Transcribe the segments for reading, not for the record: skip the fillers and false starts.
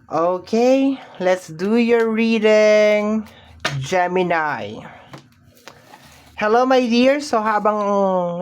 Okay, let's do your reading, Gemini. Hello my dear, so habang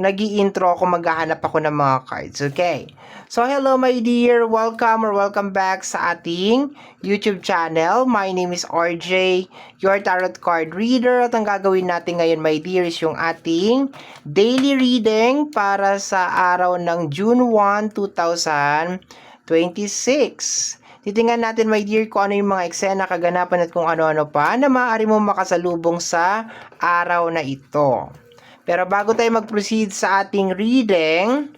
nag-i-intro ako, maghahanap ako ng mga cards, okay? So hello my dear, welcome back sa ating YouTube channel. My name is RJ, your tarot card reader. At ang gagawin natin ngayon my dear is yung ating daily reading para sa araw ng June 1, 2026. Titingnan natin my dear kung ano yung mga eksena, kaganapan at kung ano-ano pa na maaari mo makasalubong sa araw na ito. Pero bago tayo mag-proceed sa ating reading,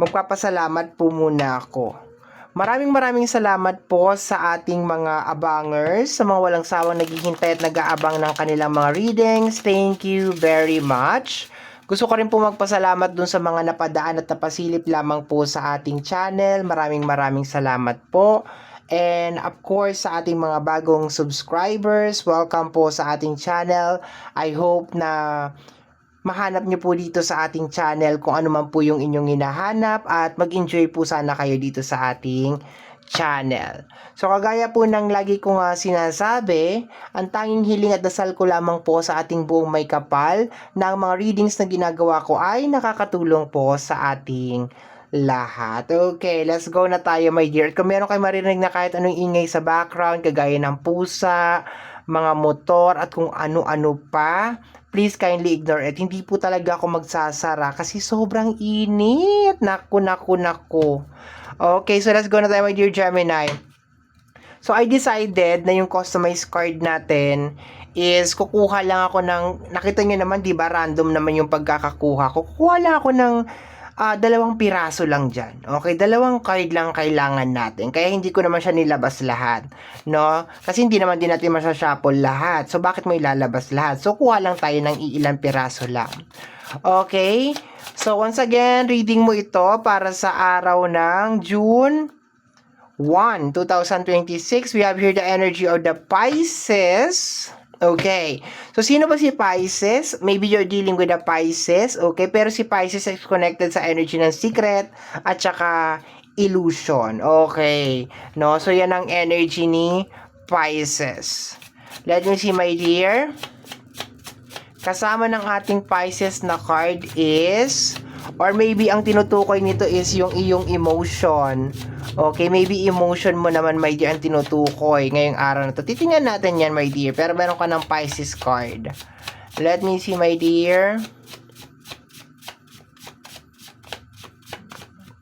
magpapasalamat po muna ako. Maraming salamat po sa ating mga abangers, sa mga walang sawang naghihintay at nag-aabang ng kanilang mga readings. Thank you very much. Gusto ko rin po magpasalamat dun sa mga napadaan at napasilip lamang po sa ating channel. Maraming salamat po. And of course, sa ating mga bagong subscribers, welcome po sa ating channel. I hope na mahanap nyo po dito sa ating channel kung ano man po yung inyong hinahanap at mag-enjoy po sana kayo dito sa ating channel. So kagaya po ng lagi ko nga sinasabi, ang tanging hiling at dasal ko lamang po sa ating buong may kapal na ang mga readings na ginagawa ko ay nakakatulong po sa ating lahat. Okay, let's go na tayo my dear. Kung meron kayo marinig na kahit anong ingay sa background, kagaya ng pusa, mga motor at kung ano-ano pa, please kindly ignore it. Hindi po talaga ako magsasara kasi sobrang init. Naku. Okay, so let's go na tayo my dear Gemini. So I decided na yung customized card natin is kukuha lang ako ng, nakita nyo naman diba random naman yung pagkakakuha ko. Kukuha lang ako ng 2 piraso lang dyan. Okay, 2 card lang kailangan natin. Kaya hindi ko naman siya nilabas lahat. No? Kasi hindi naman din natin masashuffle lahat. So bakit mo ilalabas lahat? So kuha lang tayo ng iilang piraso lang. Okay? So once again, reading mo ito para sa araw ng June 1, 2026. We have here the energy of the Pisces. Okay. So, sino ba si Pisces? Maybe you're dealing with a Pisces. Okay. Pero si Pisces is connected sa energy ng secret at saka illusion. Okay. No? So, yan ang energy ni Pisces. Let me see, my dear. Kasama ng ating Pisces na card is, or maybe ang tinutukoy nito is yung iyong emotion. Okay, maybe emotion mo naman my dear ang tinutukoy ngayong araw na to. Titingnan natin yan my dear, pero meron ka ng Pisces card. Let me see my dear.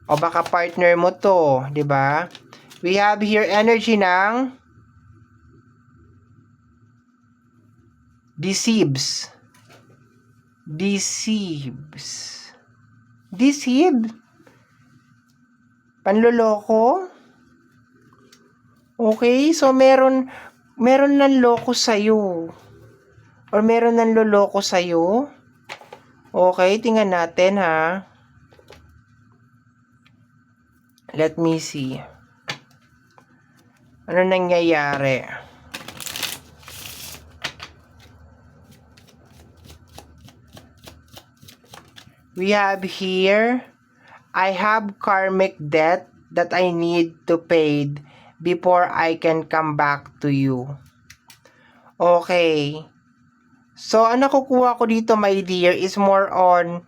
O baka partner mo to, di ba? We have here energy ng deceive. Panloloko? Okay, so meron ng loko sa'yo. Or meron ng loloko sa'yo. Okay, tingnan natin ha. Let me see. Ano nangyayari? We have here, I have karmic debt that I need to pay before I can come back to you. Okay. So, ang nakukuha ko dito, my dear, is more on,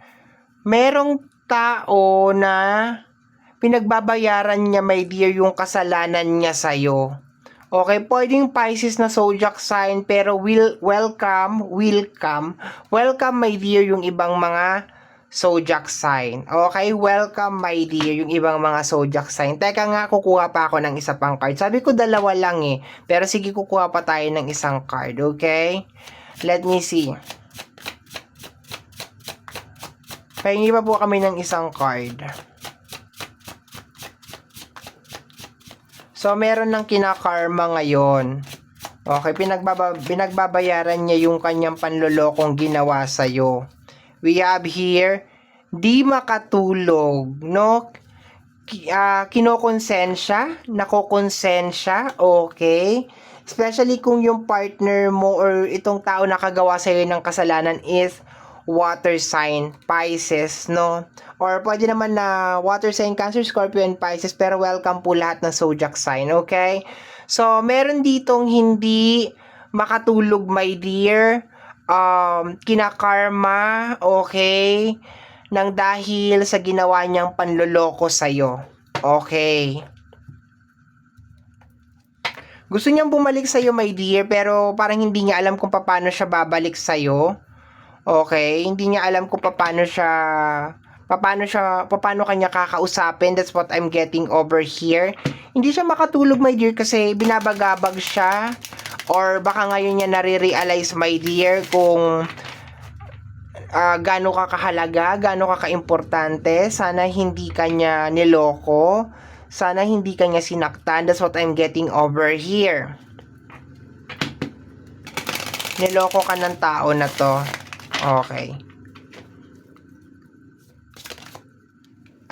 merong tao na pinagbabayaran niya, my dear, yung kasalanan niya sa'yo. Okay, pwedeng Pisces na zodiac sign, pero welcome, my dear, yung ibang mga zodiac sign. Okay, welcome my dear, yung ibang mga zodiac sign. Teka nga, kukuha pa ako ng isa pang card. Sabi ko 2 lang eh. Pero sige, kukuha pa tayo ng isang card, okay? Let me see. Pahingi pa po kami ng isang card. So, meron ng kinakarma ngayon. Okay, pinagbabayaran niya yung kanyang panlolokong ginawa sa'yo. We have here, di makatulog, no? Kinokonsensya, nakokonsensya, okay? Especially kung yung partner mo or itong tao na kagawa sa'yo ng kasalanan is water sign, Pisces, no? Or pwede naman na water sign, Cancer, Scorpio, and Pisces, pero welcome po lahat ng zodiac sign, okay? So, meron ditong hindi makatulog, my dear. Kinakarma, okay? Nang dahil sa ginawa niyang panloloko sa'yo. Okay. Gusto niyang bumalik sa'yo, my dear, pero parang hindi niya alam kung paano siya babalik sa'yo. Okay? Hindi niya alam kung paano kanya kakausapin. That's what I'm getting over here. Hindi siya makatulog, my dear, kasi binabagabag siya. Or baka ngayon niya nare-realize, my dear, kung gaano ka kahalaga, gaano ka kaimportante. Sana hindi kanya niloko. Sana hindi kanya sinaktan. That's what I'm getting over here. Niloko ka ng tao na to. Okay.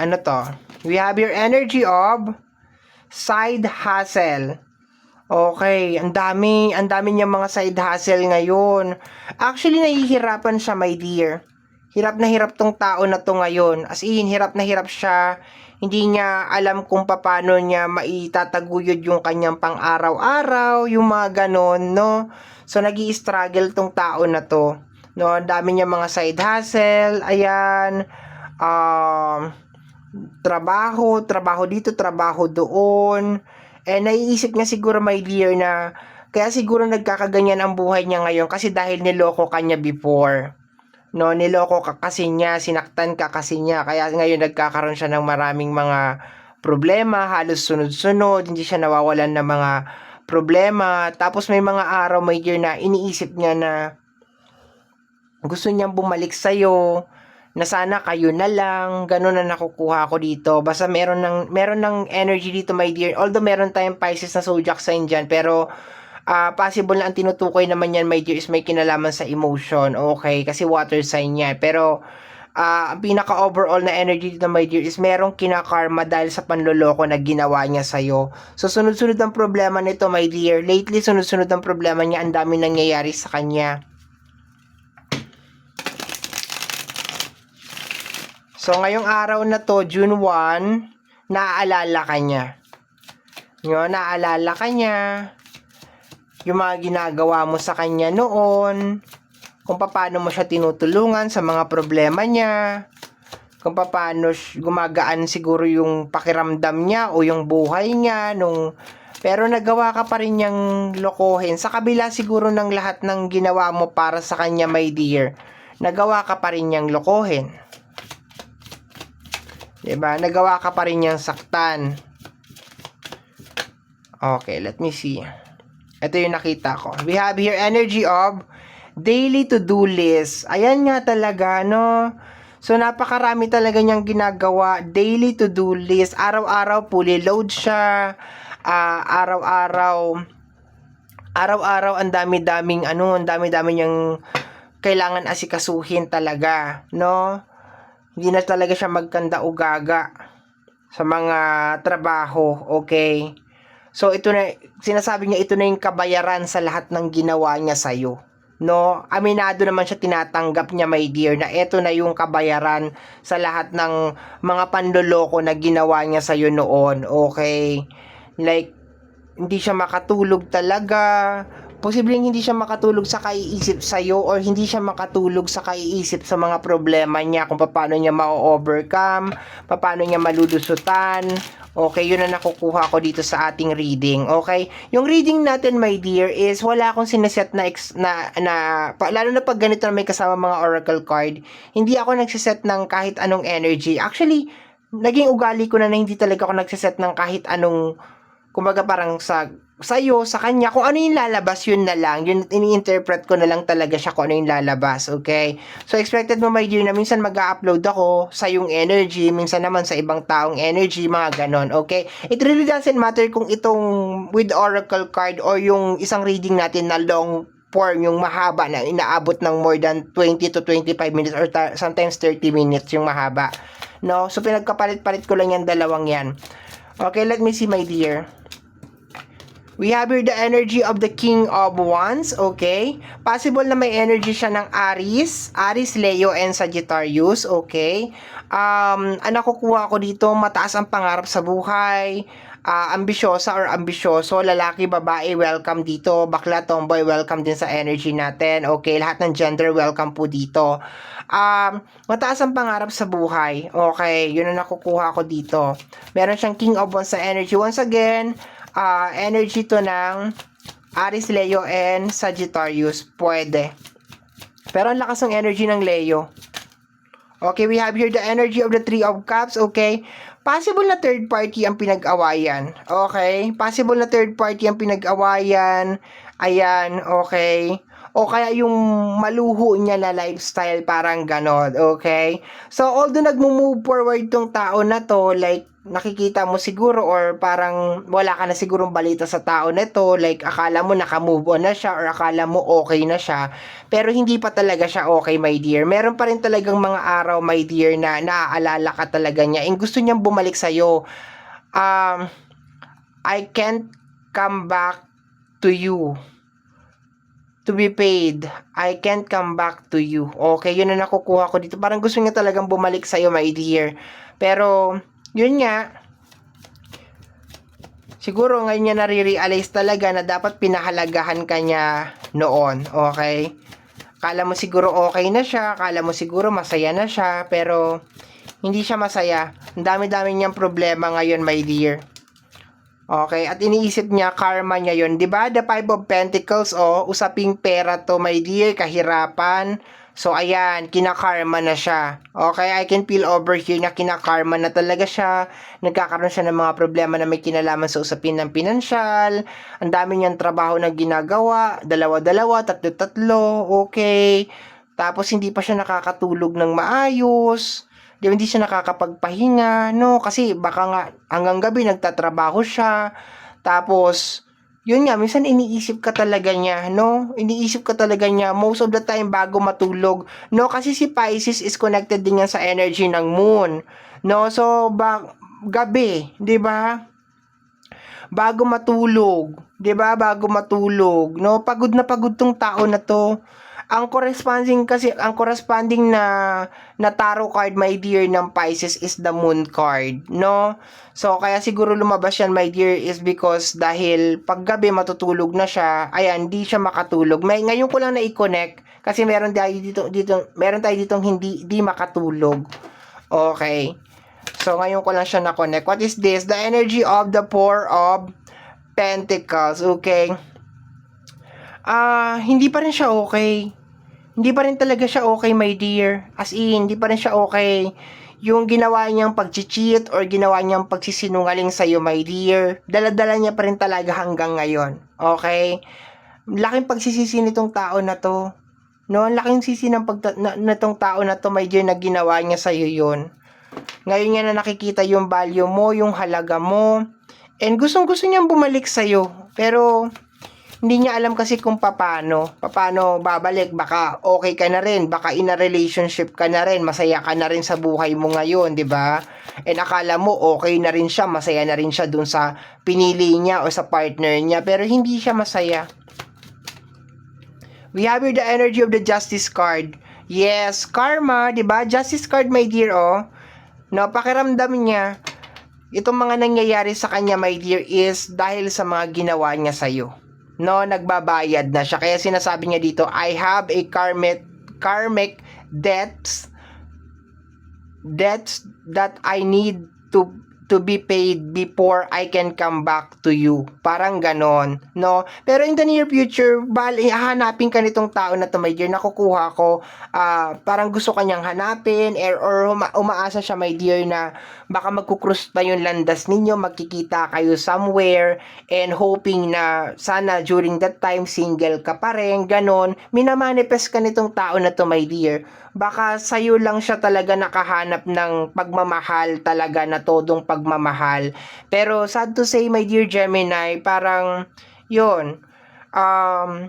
Ano to? We have your energy of side hustle. Okay, ang dami niya mga side hustle ngayon. Actually, nahihirapan siya, my dear. Hirap na hirap tong tao na to ngayon. As in, hirap na hirap siya. Hindi niya alam kung paano niya maitataguyod yung kanyang pang-araw-araw, yung mga ganon, no? So, nag-i-struggle tong tao na to. No, ang dami niya mga side hustle, ayan. Trabaho dito, trabaho doon. Naiisip niya siguro, my dear, na kaya siguro nagkakaganyan ang buhay niya ngayon kasi dahil niloko ka niya before. No, niloko ka kasi niya, sinaktan ka kasi niya. Kaya ngayon nagkakaroon siya ng maraming mga problema, halos sunod-sunod, hindi siya nawawalan ng mga problema. Tapos may mga araw, my dear, na iniisip niya na gusto niyang bumalik sa'yo, na sana kayo na lang, ganun na nakukuha ko dito. Basta meron ng energy dito, my dear. Although meron tayong Pisces na zodiac sign dyan, pero possible na ang tinutukoy naman yan, my dear, is may kinalaman sa emotion, okay? Kasi water sign niya. Pero ang pinaka-overall na energy dito, my dear, is merong kinakarma dahil sa panloloko na ginawa niya sa'yo. So, sunod-sunod ang problema nito, my dear. Lately, sunod-sunod ang problema niya. Ang dami nangyayari sa kanya. So, ngayong araw na to, June 1, naaalala ka niya. Naaalala ka niya. Yung mga ginagawa mo sa kanya noon. Kung paano mo siya tinutulungan sa mga problema niya. Kung paano gumagaan siguro yung pakiramdam niya o yung buhay niya. Pero nagawa ka pa rin niyang lokohin. Sa kabila siguro ng lahat ng ginawa mo para sa kanya, my dear. Nagawa ka pa rin niyang lokohin. Diba? Nagawa ka pa rin niyang saktan. Okay, let me see. Ito yung nakita ko. We have here energy of daily to-do list. Ayan nga talaga, no? So, napakarami talaga niyang ginagawa. Daily to-do list. Araw-araw, fully load siya. Araw-araw, ang dami-daming niyang kailangan asikasuhin talaga, no? Hindi na talaga siya magkanda-ugaga sa mga trabaho, okay? So, ito na, sinasabi niya, ito na yung kabayaran sa lahat ng ginawa niya sa'yo. No? Aminado naman siya, tinatanggap niya, my dear, na ito na yung kabayaran sa lahat ng mga panloloko na ginawa niya sa'yo noon, okay? Like, hindi siya makatulog talaga. Posibleng hindi siya makatulog sa kaiisip sa'yo or hindi siya makatulog sa kaiisip sa mga problema niya kung paano niya ma-overcome, paano niya malulusutan. Okay, yun na nakukuha ko dito sa ating reading. Okay? Yung reading natin, my dear, is wala akong sineset lalo na pag ganito na may kasama mga oracle card, hindi ako nagsiset ng kahit anong energy. Actually, naging ugali ko na hindi talaga ako nagsiset ng kahit anong, kumbaga parang sa'yo, sa kanya, kung ano yung lalabas, yun na lang. Yun, ini-interpret ko na lang talaga siya kung ano yung lalabas, okay? So, expected mo, my dear, na minsan mag-upload ako sa yung energy, minsan naman sa ibang taong energy, mga ganon, okay? It really doesn't matter kung itong with oracle card or yung isang reading natin na long form, yung mahaba na inaabot ng more than 20 to 25 minutes or sometimes 30 minutes yung mahaba. No? So, pinagkapalit-palit ko lang yan, dalawang yan. Okay, let me see, my dear. We have here the energy of the King of Wands, okay? Possible na may energy siya ng Aries, Leo, and Sagittarius, okay? Ang nakukuha ko dito, mataas ang pangarap sa buhay, ambisyosa or ambisyoso, lalaki, babae, welcome dito, bakla, tomboy, welcome din sa energy natin, okay? Lahat ng gender, welcome po dito. Mataas ang pangarap sa buhay, okay? Yun ang nakukuha ko dito. Meron siyang King of Wands sa energy. Once again, energy to ng Aries, Leo, and Sagittarius. Pwede. Pero ang lakas ng energy ng Leo. Okay, we have here the energy of the Three of Cups. Okay. Possible na third party ang pinag-awayan. Okay. Possible na third party ang pinag-awayan. Ayan. Okay. O kaya yung maluho niya na lifestyle, parang ganon, okay? So, although nagmo-move forward tong tao na to, like, nakikita mo siguro or parang wala ka na sigurong balita sa tao na to, like, akala mo naka-move on na siya or akala mo okay na siya, pero hindi pa talaga siya okay, my dear. Meron pa rin talagang mga araw, my dear, na naaalala ka talaga niya and gusto niyang bumalik sa'yo. I can't come back to you to be paid. I can't come back to you. Okay, yun na nakukuha ko dito. Parang gusto niya talagang bumalik sa'yo, my dear. Pero, yun nga, siguro ngayon niya nare-realize talaga na dapat pinahalagahan ka niya noon. Okay? Kala mo siguro okay na siya, kala mo siguro masaya na siya, pero hindi siya masaya. Ang dami-dami niyang problema ngayon, my dear. Okay, at iniisip niya, karma niya yon, di ba? The Five of Pentacles, usaping pera to, my dear, kahirapan. So, ayan, kinakarma na siya. Okay, I can feel over here na kinakarma na talaga siya. Nagkakaroon siya ng mga problema na may kinalaman sa usapin ng pinansyal. Ang dami niyang trabaho na ginagawa, dalawa-dalawa, tatlo-tatlo, okay. Tapos, hindi pa siya nakakatulog ng maayos. Hindi siya nakakapagpahinga, no? Kasi baka nga hanggang gabi nagtatrabaho siya. Tapos, yun nga, minsan iniisip ka talaga niya, no? Iniisip ka talaga niya most of the time bago matulog, no? Kasi si Pisces is connected din yan sa energy ng moon, no? So, gabi, di ba? Bago matulog, di ba? Bago matulog, no? Pagod tong tao na to. Ang corresponding na tarot card, my dear, ng Pisces is the Moon card, no? So, kaya siguro lumabas yan, my dear, is because dahil paggabi matutulog na siya, ayan, di siya makatulog. Ngayon ko lang na i-connect kasi meron tayo ditong hindi makatulog. Okay. So, ngayon ko lang siya na-connect. What is this? The energy of the Four of Pentacles, okay? Hindi pa rin siya okay. Hindi pa rin talaga siya okay, my dear. As in, hindi pa rin siya okay. Yung ginawa niyang pag-cheat or ginawa niyang pagsisinungaling sa'yo, my dear, dala-dala niya pa rin talaga hanggang ngayon. Okay? Laking pagsisisi nitong tao na to. No, laking sisi ng natong tao na to, my dear, na ginawa niya sa'yo yun. Ngayon niya na nakikita yung value mo, yung halaga mo. And gustong-gusto niyang bumalik sa'yo. Pero, hindi niya alam kasi kung paano babalik. Baka okay ka na rin, baka in a relationship ka na rin, masaya ka na rin sa buhay mo ngayon, di ba? And akala mo okay na rin siya, masaya na rin siya dun sa pinili niya o sa partner niya, pero hindi siya masaya. We have here the energy of the Justice card. Yes, karma, di ba? Justice card, my dear, no, pakiramdam niya itong mga nangyayari sa kanya, my dear, is dahil sa mga ginawa niya sa'yo. No, nagbabayad na siya. Kaya sinasabi niya dito, I have a karmic debts that I need to be paid before I can come back to you. Parang ganon, no? Pero in the near future, hahanapin ka nitong tao na to, my dear. Nakukuha ko, parang gusto kanyang hanapin, or umaasa siya, my dear, na baka magkukrus pa yung landas ninyo, magkikita kayo somewhere, and hoping na sana during that time, single ka pa rin, ganon. Minamanifest ka nitong tao na to, my dear. Baka sa'yo lang siya talaga nakahanap ng pagmamahal talaga, na todong pagmamahal. Pero sad to say, my dear Gemini, parang yun,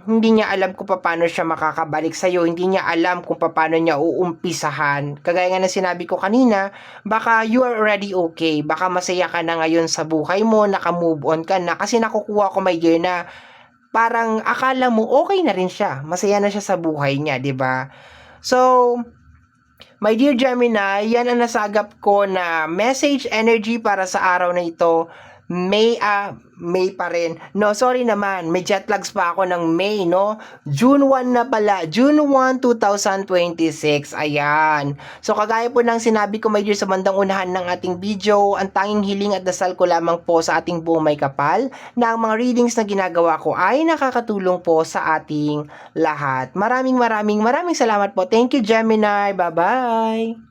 hindi niya alam kung paano siya makakabalik sa'yo, hindi niya alam kung paano niya uumpisahan. Kagaya nga ng sinabi ko kanina, baka you are already okay, baka masaya ka na ngayon sa buhay mo, naka-move on ka na, kasi nakukuha ko my dear na parang akala mo okay na rin siya, masaya na siya sa buhay niya, 'di ba? So, my dear Gemini, yan ang nasagap ko na message energy para sa araw na ito. May pa rin. No, sorry naman. May jet lags pa ako ng May, no? June 1 na pala. June 1, 2026. Ayan. So, kagaya po ng sinabi ko, my dear, sa bandang unahan ng ating video, ang tanging hiling at dasal ko lamang po sa ating buong may kapal na ang mga readings na ginagawa ko ay nakakatulong po sa ating lahat. Maraming salamat po. Thank you, Gemini. Bye-bye.